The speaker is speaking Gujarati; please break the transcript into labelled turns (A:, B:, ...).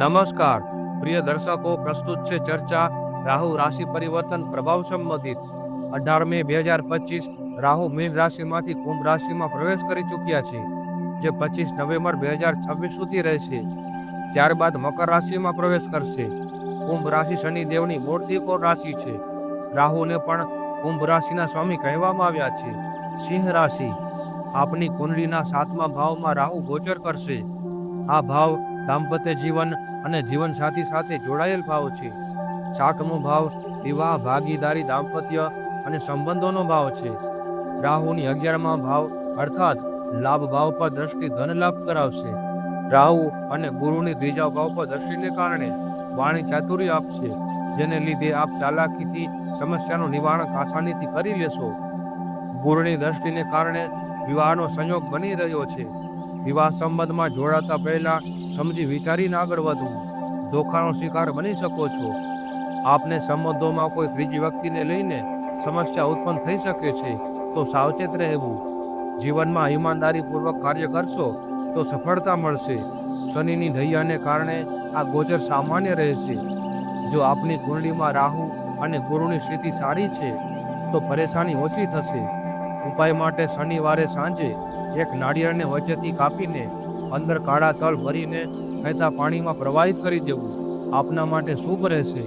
A: નમસ્કાર પ્રિય દર્શકો, પ્રસ્તુત છે ચર્ચા રાહુ રાશિ પરિવર્તન પ્રભાવ સંબંધિત। 18 મે 2025 રાહુ મીન રાશિમાંથી કુંભ રાશિમાં પ્રવેશ કરી ચૂક્યા છે, જે 25 નવેમ્બર 2026 સુધી રહેશે। ત્યારબાદ મકર રાશિમાં પ્રવેશ કરશે। કુંભ રાશિ શનિદેવની મૂળ ત્રિકોણ રાશિ છે। રાહુને પણ કુંભ રાશિના સ્વામી કહેવામાં આવ્યા છે। સિંહ રાશિ, આપની કુંડળીના 7મા ભાવમાં રાહુ ગોચર કરશે। આ ભાવ દાંપત્ય જીવન અને જીવનસાથી સાથે જોડાયેલ ભાવ છે। 7મો ભાવ વિવાહ, ભાગીદારી, દાંપત્ય અને સંબંધોનો ભાવ છે। રાહુની 11મા ભાવ અર્થાત લાભ ભાવ પર દ્રષ્ટિ ધન લાભ કરાવશે। રાહુ અને ગુરુની 3જા ભાવ પર દ્રષ્ટિને કારણે વાણી ચાતુર્ય આપશે, જેને લીધે આપ ચાલાકીથી સમસ્યાનું નિવારણ આસાનીથી કરી લેશો। ગુરુની દ્રષ્ટિને કારણે વિવાહનો સંયોગ બની રહ્યો છે। વિવાહ સંબંધમાં જોડાતા પહેલા સમજી વિચારીને આગળ વધવું, ધોખાનો શિકાર બની શકો છો। આપને સંબંધોમાં કોઈ ત્રીજી વ્યક્તિને લઈને સમસ્યા ઉત્પન્ન થઈ શકે છે, તો સાવચેત રહેવું। જીવનમાં ઈમાનદારીપૂર્વક કાર્ય કરશો તો સફળતા મળશે। શનિની ઢૈયાને કારણે આ ગોચર સામાન્ય રહેશે। જો આપની કુંડળીમાં રાહુ અને ગુરુની સ્થિતિ સારી છે તો પરેશાની ઓછી થશે। ઉપાય માટે શનિવારે સાંજે એક નાળિયેરને વચ્ચેથી કાપીને અંદર કાળા તલ ભરીને વહેતા પાણીમાં પ્રવાહિત કરી દેવું આપના માટે શુભ રહેશે।